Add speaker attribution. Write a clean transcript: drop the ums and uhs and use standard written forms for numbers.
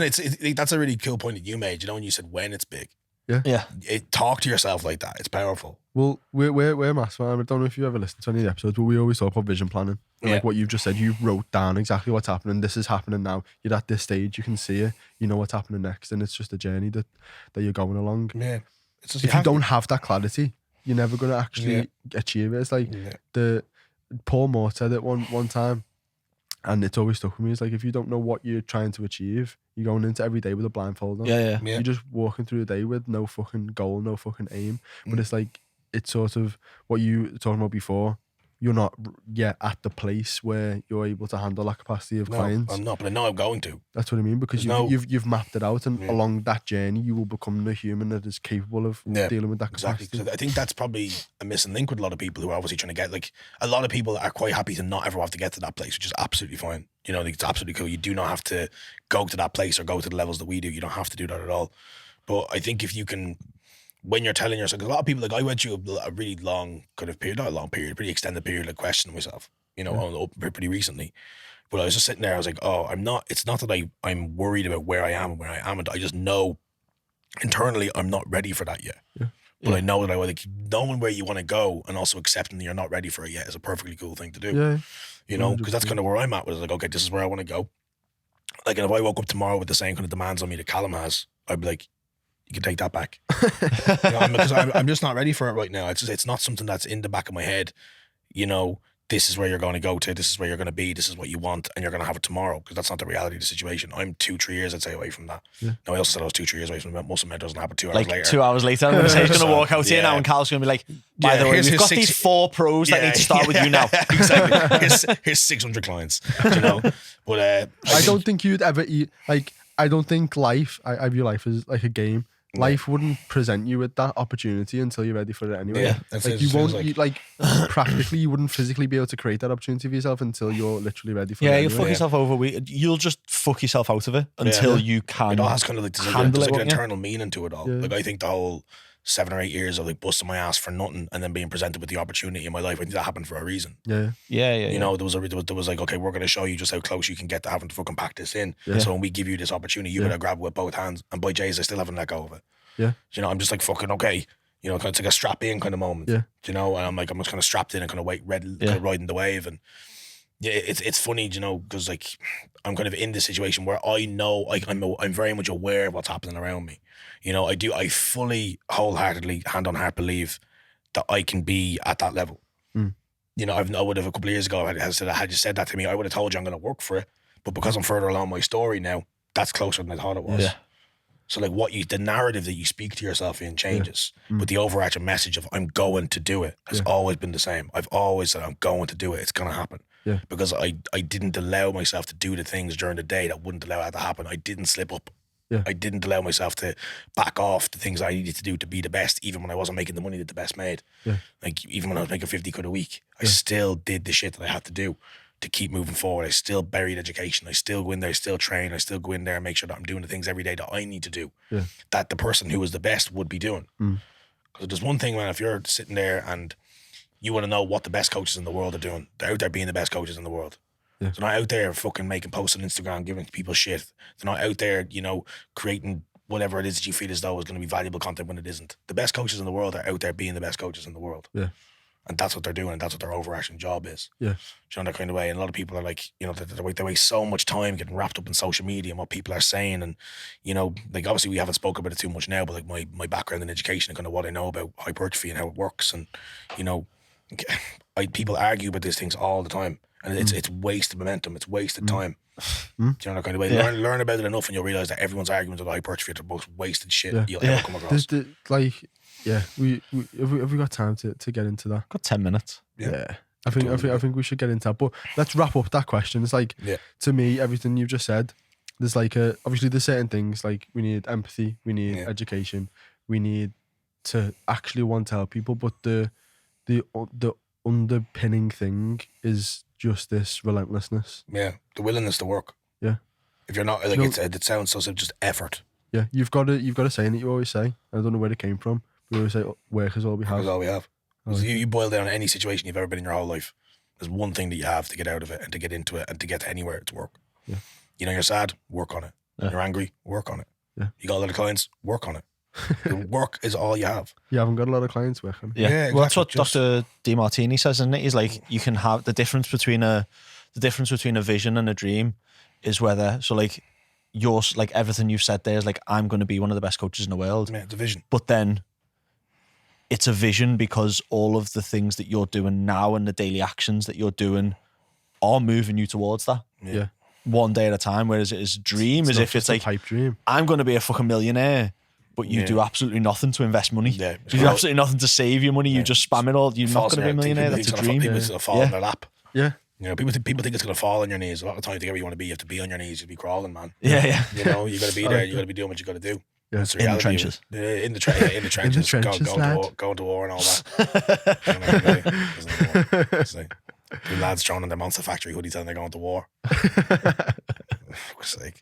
Speaker 1: That's a really cool point that you made. You know, when you said when it's big.
Speaker 2: Yeah.
Speaker 1: Talk to yourself like that. It's powerful.
Speaker 3: Well, we're massive. I don't know if you ever listened to any of the episodes, but we always talk about vision planning. And like what you've just said, you wrote down exactly what's happening. This is happening now. You're at this stage. You can see it. You know what's happening next, and it's just a journey that you're going along.
Speaker 1: Yeah. It's just,
Speaker 3: if you don't have that clarity, you're never going to actually achieve it. It's like the Paul Moore said it one time, and it's always stuck with me. It's like, if you don't know what you're trying to achieve, you're going into every day with a blindfold on.
Speaker 2: Yeah.
Speaker 3: You're just walking through the day with no fucking goal, no fucking aim. But it's like, it's sort of what you were talking about before. You're not yet at the place where you're able to handle that capacity of clients.
Speaker 1: I'm not, but I know I'm going to.
Speaker 3: That's what I mean, because you've mapped it out, and along that journey, you will become the human that is capable of dealing with that capacity.
Speaker 1: Exactly. I think that's probably a missing link with a lot of people who are obviously trying to get, like, a lot of people are quite happy to not ever have to get to that place, which is absolutely fine. You know, it's absolutely cool. You do not have to go to that place or go to the levels that we do. You don't have to do that at all. But I think if you can, when you're telling yourself, because a lot of people, like, I went through a really long kind of period, not a long period, pretty extended period, like, questioning myself, you know, pretty recently. But I was just sitting there, I was like, it's not that I'm worried about where I am and where I am, and I just know internally I'm not ready for that yet. But I know that like, knowing where you want to go and also accepting that you're not ready for it yet is a perfectly cool thing to do. You know, because that's kind of where I'm at, was like, okay, this is where I want to go. Like, and if I woke up tomorrow with the same kind of demands on me that Callum has, I'd be like, you can take that back. You know, because I'm just not ready for it right now. It's not something that's in the back of my head. You know, this is where you're going to go to. This is where you're going to be. This is what you want, and you're going to have it tomorrow. Because that's not the reality of the situation. I'm 2-3 years, I'd say, away from that. Now, I also said I was 2-3 years away from that. Most of it doesn't happen 2 hours later.
Speaker 2: Like 2 hours later, I'm going to say he's going to walk out here now, and Carl's going to be like, by the way, we've got these 4 pros that need to start with you now.
Speaker 1: Exactly. Here's 600 clients. You know, but
Speaker 3: I don't think you'd ever eat. Like, I don't think life. I view life as like a game. Life wouldn't present you with that opportunity until you're ready for it anyway. Like, you won't, practically, you wouldn't physically be able to create that opportunity for yourself until you're literally ready for it.
Speaker 2: You'll fuck yourself over. You'll just fuck yourself out of it until you can.
Speaker 1: It all has kind of like, there's like an internal meaning to it all. Like, I think the whole 7 or 8 years of like busting my ass for nothing and then being presented with the opportunity in my life, I think that happened for a reason. You know, there was like, okay, we're going to show you just how close you can get to having to fucking pack this in. So when we give you this opportunity, you better grab it with both hands. And by J's, I still haven't let go of it. You know, I'm just like, fucking okay. You know, it's like a strap in kind of moment. You know, and I'm just kind of strapped in and kind of kind of riding the wave. And it's funny, you know, because like, I'm kind of in this situation where I know, like, I'm very much aware of what's happening around me. You know, I fully, wholeheartedly, hand on heart believe that I can be at that level. You know, I would have a couple of years ago, had you said that to me, I would have told you I'm going to work for it. But because I'm further along my story now, that's closer than I thought it was. So like, the narrative that you speak to yourself in changes, but the overarching message of I'm going to do it has always been the same. I've always said I'm going to do it. It's going to happen. Because I didn't allow myself to do the things during the day that wouldn't allow that to happen. I didn't slip up. I didn't allow myself to back off the things I needed to do to be the best, even when I wasn't making the money that the best made. Like, even when I was making 50 quid a week, I still did the shit that I had to do to keep moving forward. I still buried education. I still go in there, I still train. I still go in there and make sure that I'm doing the things every day that I need to do, that the person who is the best would be doing. Because there's one thing, man, if you're sitting there and you want to know what the best coaches in the world are doing, they're out there being the best coaches in the world. They're not out there fucking making posts on Instagram, giving people shit. They're not out there, you know, creating whatever it is that you feel as though is going to be valuable content when it isn't. The best coaches in the world are out there being the best coaches in the world. And that's what they're doing, and that's what their overarching job is. Do you know, that kind of way? And a lot of people are like, you know, they waste so much time getting wrapped up in social media and what people are saying. And, you know, like, obviously we haven't spoken about it too much now, but like my background in education and kind of what I know about hypertrophy and how it works. And, you know, people argue about these things all the time. And it's wasted momentum. It's wasted time. Do you know, that kind of way? Learn about it enough, and you'll realise that everyone's arguments about hypertrophy are the most wasted shit you'll ever come across.
Speaker 3: We have we got time to get into that?
Speaker 2: Got 10 minutes.
Speaker 3: I think we should get into that. But let's wrap up that question. It's like, to me, everything you've just said, there's like obviously there's certain things, like we need empathy, we need education, we need to actually want to help people, but the underpinning thing is just this relentlessness.
Speaker 1: The willingness to work. If you're not, like, it sounds so simple, just effort.
Speaker 3: You've got a saying that you always say. I don't know where it came from. We always say, work is all we have.
Speaker 1: Work is all we have. You boil down any situation you've ever been in your whole life, there's one thing that you have to get out of it and to get into it and to get to anywhere, it's work. You know, you're sad, work on it. You're angry, work on it. You got a lot of clients, work on it. The work is all you have.
Speaker 3: You haven't got a lot of clients working.
Speaker 2: Yeah, exactly. Well, that's what Dr. DeMartini says, isn't it? He's like, you can have the difference between a vision and a dream is whether, so like yours, like everything you've said there is like, I'm going to be one of the best coaches in the world.
Speaker 1: Yeah, the vision.
Speaker 2: But then it's a vision because all of the things that you're doing now and the daily actions that you're doing are moving you towards that.
Speaker 3: Yeah.
Speaker 2: One day at a time. Whereas it is dream as if it's like,
Speaker 3: pipe dream.
Speaker 2: I'm going to be a fucking millionaire. But you do absolutely nothing to invest money.
Speaker 1: Yeah,
Speaker 2: you do absolutely nothing to save your money. You just spam it all. You're not going to be a millionaire. That's a dream.
Speaker 1: People think fall in their lap.
Speaker 3: Yeah.
Speaker 1: You know, people think it's going to fall on your knees. A lot of times to get where you want to be, you have to be on your knees. You'll be crawling, man.
Speaker 2: Yeah.
Speaker 1: You know, you got to be there. You got to be doing what you got to do.
Speaker 3: Yeah.
Speaker 2: In the trenches.
Speaker 1: In the trenches. Go to war and all that. Two lads thrown in their Monster Factory hoodies and they're going to war. For sake.